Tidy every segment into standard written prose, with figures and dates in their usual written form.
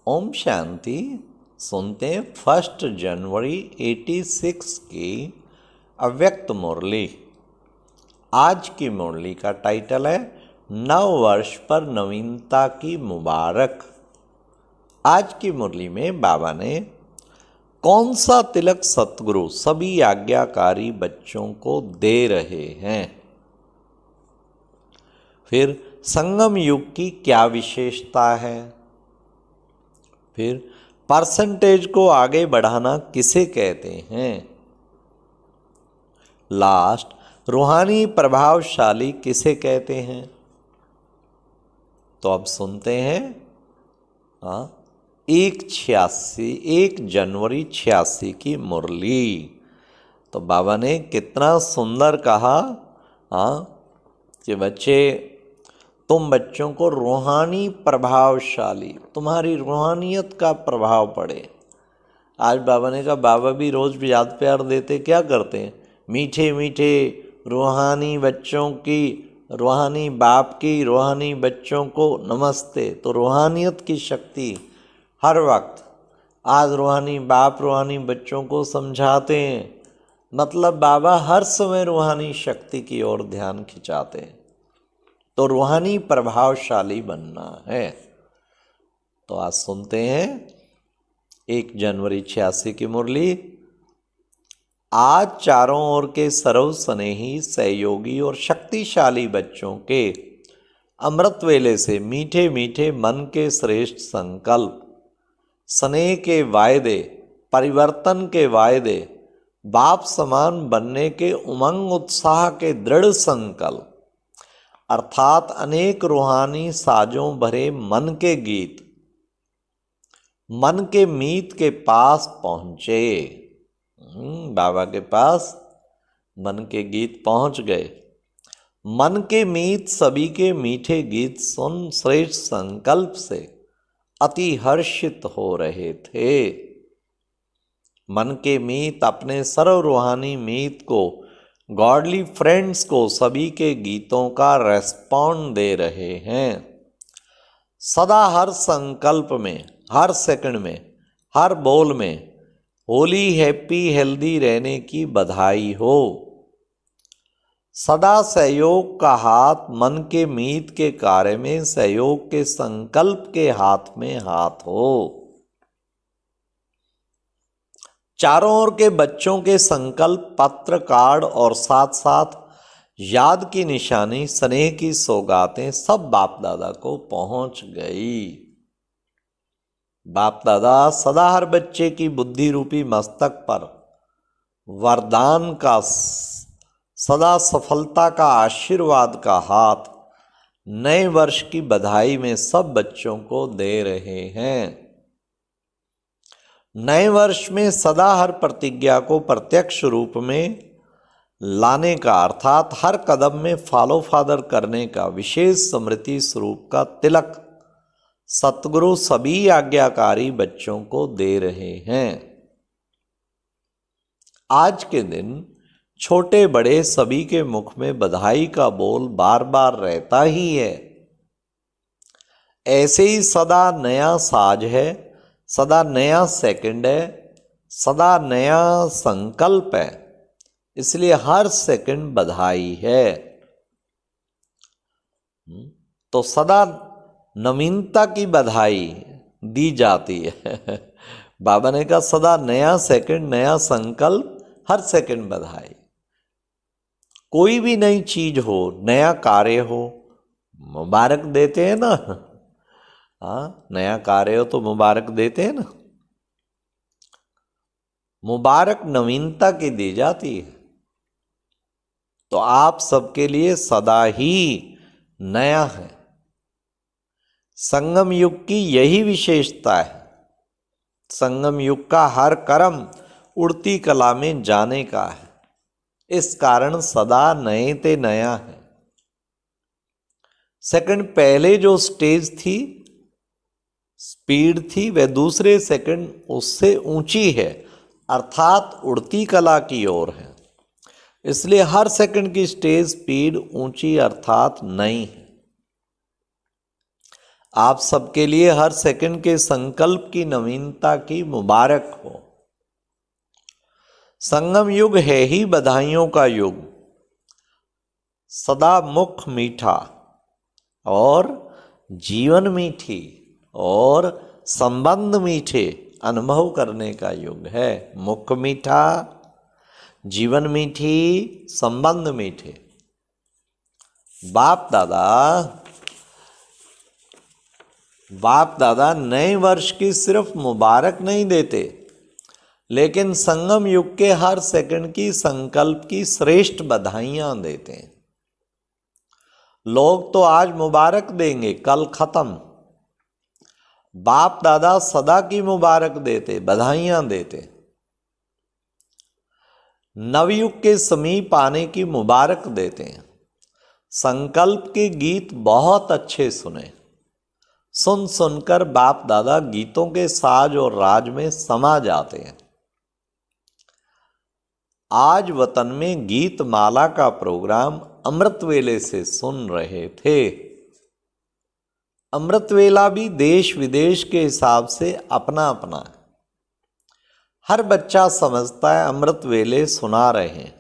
ओम शांति। सुनते हैं 1 जनवरी 86 की अव्यक्त मुरली। आज की मुरली का टाइटल है नव वर्ष पर नवीनता की मुबारक। आज की मुरली में बाबा ने कौन सा तिलक सतगुरु सभी आज्ञाकारी बच्चों को दे रहे हैं, फिर संगम युग की क्या विशेषता है, फिर परसेंटेज को आगे बढ़ाना किसे कहते हैं, लास्ट रूहानी प्रभावशाली किसे कहते हैं। तो अब सुनते हैं 1 जनवरी 86 की मुरली। तो बाबा ने कितना सुंदर कहा कि बच्चे, तुम बच्चों को रूहानी प्रभावशाली, तुम्हारी रूहानियत का प्रभाव पड़े। आज बाबा ने कहा, बाबा भी रोज़ याद प्यार देते, क्या करते हैं, मीठे मीठे रूहानी बच्चों की, रूहानी बाप की, रूहानी बच्चों को नमस्ते। तो रूहानियत की शक्ति हर वक्त, आज रूहानी बाप रूहानी बच्चों को समझाते हैं, मतलब बाबा हर समय रूहानी शक्ति की ओर ध्यान खिंचाते हैं। तो रूहानी प्रभावशाली बनना है। तो आज सुनते हैं 1 जनवरी 86 की मुरली। आज चारों ओर के सर्व स्नेही, सहयोगी और शक्तिशाली बच्चों के अमृत वेले से मीठे मीठे मन के श्रेष्ठ संकल्प, स्नेह के वायदे, परिवर्तन के वायदे, बाप समान बनने के उमंग उत्साह के दृढ़ संकल्प, अर्थात अनेक रूहानी साजों भरे मन के गीत मन के मीत के पास पहुँचे। बाबा के पास मन के गीत पहुँच गए। मन के मीत सभी के मीठे गीत सुन श्रेष्ठ संकल्प से अति हर्षित हो रहे थे। मन के मीत अपने सर्व रूहानी मीत को, गॉडली फ्रेंड्स को सभी के गीतों का रेस्पॉन्ड दे रहे हैं। सदा हर संकल्प में, हर सेकंड में, हर बोल में होली हैप्पी हेल्दी रहने की बधाई हो। सदा सहयोग का हाथ मन के मीत के कार्य में, सहयोग के संकल्प के हाथ में हाथ हो। चारों ओर के बच्चों के संकल्प पत्र, कार्ड और साथ साथ याद की निशानी, स्नेह की सौगातें सब बाप दादा को पहुंच गई। बाप दादा सदा हर बच्चे की बुद्धि रूपी मस्तक पर वरदान का, सदा सफलता का आशीर्वाद का हाथ नए वर्ष की बधाई में सब बच्चों को दे रहे हैं। नए वर्ष में सदा हर प्रतिज्ञा को प्रत्यक्ष रूप में लाने का, अर्थात हर कदम में फॉलो फादर करने का विशेष स्मृति स्वरूप का तिलक सतगुरु सभी आज्ञाकारी बच्चों को दे रहे हैं। आज के दिन छोटे बड़े सभी के मुख में बधाई का बोल बार बार रहता ही है। ऐसे ही सदा नया साज है, सदा नया सेकंड है, सदा नया संकल्प है, इसलिए हर सेकंड बधाई है। तो सदा नवीनता की बधाई दी जाती है। बाबा ने कहा सदा नया सेकंड, नया संकल्प, हर सेकंड बधाई। कोई भी नई चीज हो, नया कार्य हो, मुबारक देते हैं ना। नया कार्य हो तो मुबारक देते हैं ना। मुबारक नवीनता की दी जाती है। तो आप सबके लिए सदा ही नया है। संगम युग की यही विशेषता है। संगम युग का हर कर्म उड़ती कला में जाने का है। इस कारण सदा नए ते नया है। सेकंड पहले जो स्टेज थी, स्पीड थी, वह दूसरे सेकंड उससे ऊंची है, अर्थात उड़ती कला की ओर है। इसलिए हर सेकंड की स्टेज स्पीड ऊंची अर्थात नई है। आप सबके लिए हर सेकंड के संकल्प की नवीनता की मुबारक हो। संगम युग है ही बधाइयों का युग, सदा मुख मीठा और जीवन मीठी और संबंध मीठे अनुभव करने का युग है। मुख मीठा, जीवन मीठी, संबंध मीठे। बाप दादा नए वर्ष की सिर्फ मुबारक नहीं देते, लेकिन संगम युग के हर सेकंड की संकल्प की श्रेष्ठ बधाइयां देते हैं। लोग तो आज मुबारक देंगे, कल खत्म। बाप दादा सदा की मुबारक देते, बधाइयां देते। नवयुग के समीप आने की मुबारक देते हैं। संकल्प के गीत बहुत अच्छे सुने, सुन सुनकर बाप दादा गीतों के साज और राज में समा जाते हैं। आज वतन में गीत माला का प्रोग्राम अमृत वेले से सुन रहे थे। अमृत वेला भी देश विदेश के हिसाब से अपना अपना है। हर बच्चा समझता है अमृत वेले सुना रहे हैं।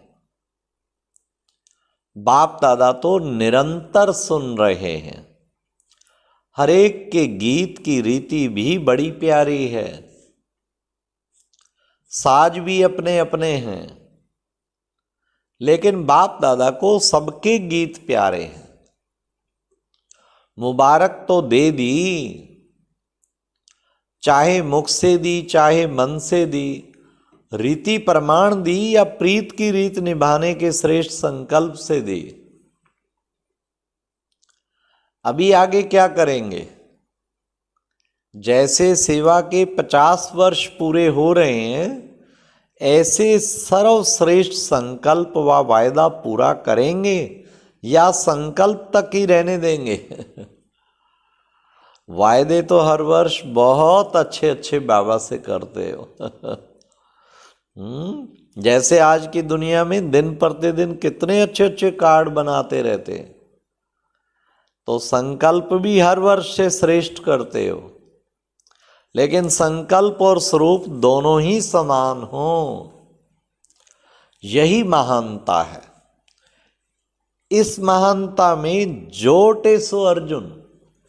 बाप दादा तो निरंतर सुन रहे हैं। हर एक के गीत की रीति भी बड़ी प्यारी है। साज भी अपने अपने हैं, लेकिन बाप दादा को सबके गीत प्यारे हैं। मुबारक तो दे दी, चाहे मुख से दी चाहे मन से दी, रीति प्रमाण दी या प्रीत की रीत निभाने के श्रेष्ठ संकल्प से दी। अभी आगे क्या करेंगे? जैसे सेवा के 50 वर्ष पूरे हो रहे हैं, ऐसे सर्वश्रेष्ठ संकल्प व वायदा पूरा करेंगे या संकल्प तक ही रहने देंगे? वायदे तो हर वर्ष बहुत अच्छे अच्छे बाबा से करते हो। जैसे आज की दुनिया में दिन प्रतिदिन कितने अच्छे अच्छे कार्ड बनाते रहते हैं, तो संकल्प भी हर वर्ष से श्रेष्ठ करते हो, लेकिन संकल्प और स्वरूप दोनों ही समान हो, यही महानता है। इस महानता में जोटे सो अर्जुन।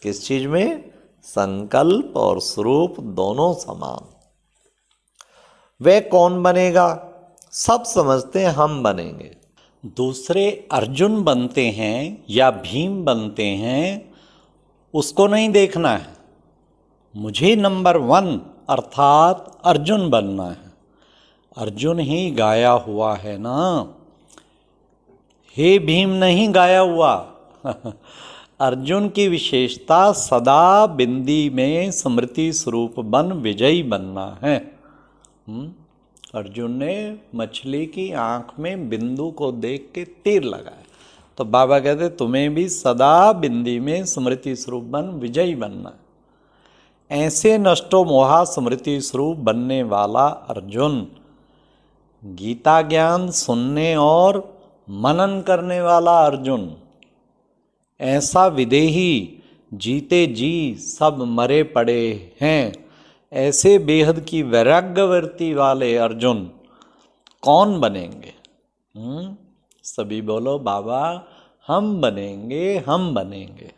किस चीज में? संकल्प और स्वरूप दोनों समान। वह कौन बनेगा? सब समझते हैं हम बनेंगे। दूसरे अर्जुन बनते हैं या भीम बनते हैं, उसको नहीं देखना है। मुझे नंबर 1 अर्थात अर्जुन बनना है। अर्जुन ही गाया हुआ है ना, हे भीम नहीं गाया हुआ। अर्जुन की विशेषता सदा बिंदी में स्मृति स्वरूप बन विजयी बनना है। अर्जुन ने मछली की आंख में बिंदु को देख के तीर लगाया, तो बाबा कहते तुम्हें भी सदा बिंदी में स्मृति स्वरूप बन विजयी बनना है। ऐसे नष्टो मोहा स्मृति स्वरूप बनने वाला अर्जुन, गीता ज्ञान सुनने और मनन करने वाला अर्जुन, ऐसा विदेही जीते जी सब मरे पड़े हैं, ऐसे बेहद की वैराग्यवृत्ति वाले अर्जुन कौन बनेंगे? सभी बोलो बाबा हम बनेंगे, हम बनेंगे।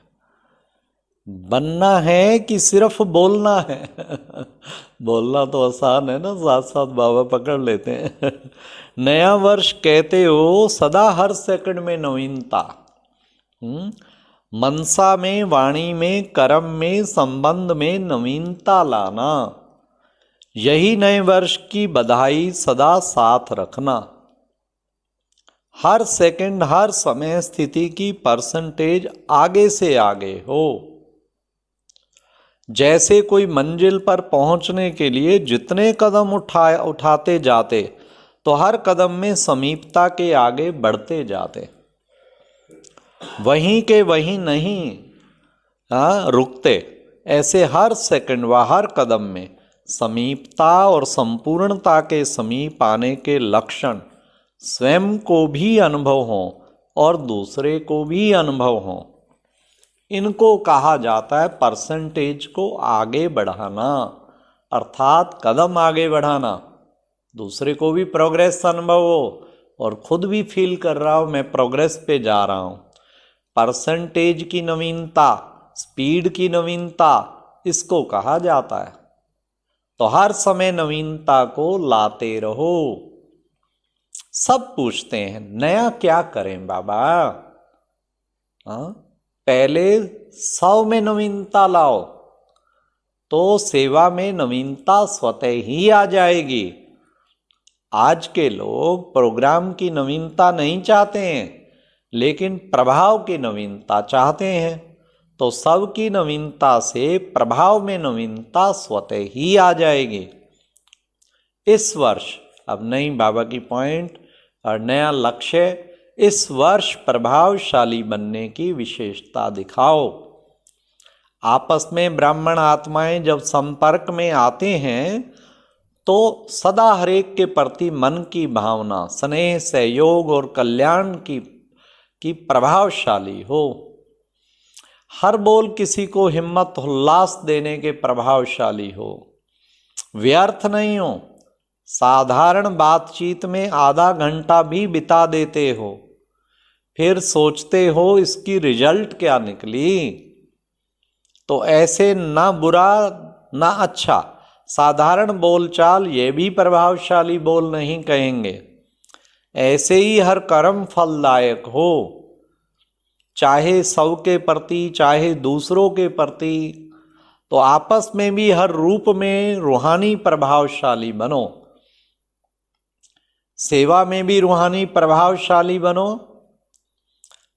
बनना है कि सिर्फ बोलना है? बोलना तो आसान है ना, साथ साथ बाबा पकड़ लेते हैं। नया वर्ष कहते हो सदा हर सेकंड में नवीनता। मनसा में, वाणी में, कर्म में, संबंध में नवीनता लाना, यही नए वर्ष की बधाई सदा साथ रखना। हर सेकंड हर समय स्थिति की परसेंटेज आगे से आगे हो। जैसे कोई मंजिल पर पहुंचने के लिए जितने कदम उठाते जाते, तो हर कदम में समीपता के आगे बढ़ते जाते, वहीं के वहीं नहीं रुकते। ऐसे हर सेकंड व हर कदम में समीपता और संपूर्णता के समीप आने के लक्षण स्वयं को भी अनुभव हों और दूसरे को भी अनुभव हों, इनको कहा जाता है परसेंटेज को आगे बढ़ाना, अर्थात कदम आगे बढ़ाना। दूसरे को भी प्रोग्रेस अनुभव हो और खुद भी फील कर रहा हूँ मैं प्रोग्रेस पे जा रहा हूँ। परसेंटेज की नवीनता, स्पीड की नवीनता, इसको कहा जाता है। तो हर समय नवीनता को लाते रहो। सब पूछते हैं नया क्या करें बाबा? पहले 100 में नवीनता लाओ तो सेवा में नवीनता स्वतः ही आ जाएगी। आज के लोग प्रोग्राम की नवीनता नहीं चाहते हैं, लेकिन प्रभाव की नवीनता चाहते हैं। तो सबकी नवीनता से प्रभाव में नवीनता स्वतः ही आ जाएगी। इस वर्ष, अब नई बाबा की पॉइंट और नया लक्ष्य, इस वर्ष प्रभावशाली बनने की विशेषता दिखाओ। आपस में ब्राह्मण आत्माएं जब संपर्क में आते हैं तो सदा हरेक के प्रति मन की भावना, स्नेह, सहयोग और कल्याण की प्रभावशाली हो। हर बोल किसी को हिम्मत उल्लास देने के प्रभावशाली हो, व्यर्थ नहीं हो। साधारण बातचीत में आधा घंटा भी बिता देते हो, फिर सोचते हो इसकी रिजल्ट क्या निकली। तो ऐसे ना बुरा ना अच्छा, साधारण बोलचाल ये भी प्रभावशाली बोल नहीं कहेंगे। ऐसे ही हर कर्म फलदायक हो, चाहे सब के प्रति चाहे दूसरों के प्रति। तो आपस में भी हर रूप में रूहानी प्रभावशाली बनो, सेवा में भी रूहानी प्रभावशाली बनो।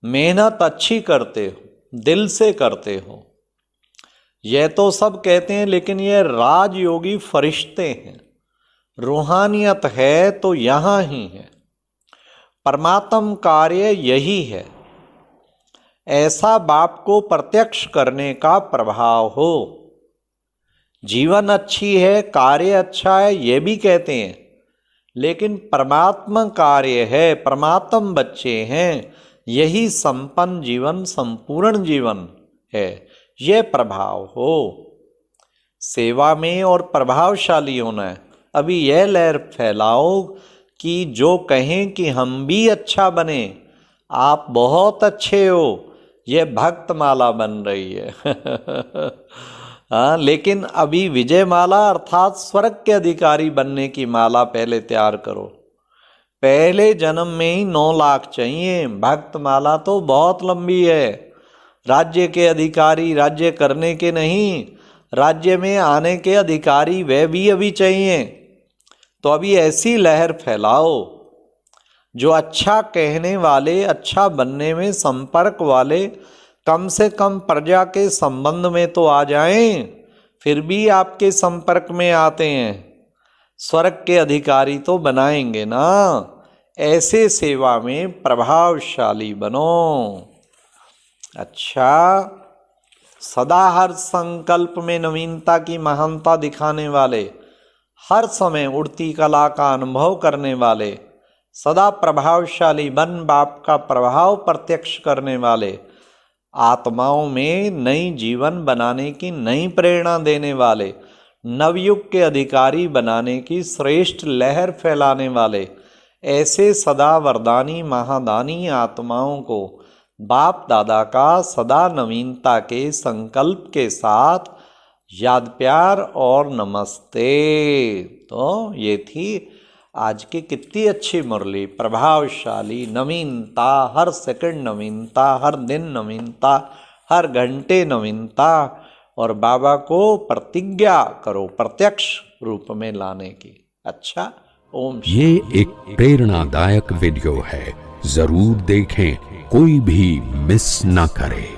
मेहनत अच्छी करते हो, दिल से करते हो, यह तो सब कहते हैं, लेकिन ये राजयोगी फरिश्ते हैं। रूहानियत है तो यहाँ ही है, परमात्म कार्य यही है। ऐसा बाप को प्रत्यक्ष करने का प्रभाव हो। जीवन अच्छी है, कार्य अच्छा है, ये भी कहते हैं, लेकिन परमात्मा कार्य है, परमात्म बच्चे हैं, यही संपन्न जीवन, संपूर्ण जीवन है, यह प्रभाव हो। सेवा में और प्रभावशाली होना है। अभी यह लहर फैलाओ कि जो कहें कि हम भी अच्छा बने, आप बहुत अच्छे हो, यह भक्त माला बन रही है। हाँ, लेकिन अभी विजय माला अर्थात स्वर्ग के अधिकारी बनने की माला पहले तैयार करो। पहले जन्म में ही 9 लाख चाहिए। भक्त माला तो बहुत लंबी है। राज्य के अधिकारी राज्य करने के नहीं, राज्य में आने के अधिकारी वह भी अभी चाहिए। तो अभी ऐसी लहर फैलाओ जो अच्छा कहने वाले, अच्छा बनने में संपर्क वाले कम से कम प्रजा के संबंध में तो आ जाएं, फिर भी आपके संपर्क में आते हैं। स्वर्ग के अधिकारी तो बनाएंगे ना। ऐसे सेवा में प्रभावशाली बनो। अच्छा, सदा हर संकल्प में नवीनता की महानता दिखाने वाले, हर समय उड़ती कला का अनुभव करने वाले, सदा प्रभावशाली बन बाप का प्रभाव प्रत्यक्ष करने वाले, आत्माओं में नई जीवन बनाने की नई प्रेरणा देने वाले, नवयुग के अधिकारी बनाने की श्रेष्ठ लहर फैलाने वाले, ऐसे सदा वरदानी महादानी आत्माओं को बाप दादा का सदा नवीनता के संकल्प के साथ याद, प्यार और नमस्ते। तो ये थी आज की कितनी अच्छी मुरली। प्रभावशाली, नवीनता, हर सेकंड नवीनता, हर दिन नवीनता, हर घंटे नवीनता, और बाबा को प्रतिज्ञा करो प्रत्यक्ष रूप में लाने की। अच्छा, ओम। ये एक प्रेरणादायक वीडियो है, जरूर देखें, कोई भी मिस ना करे।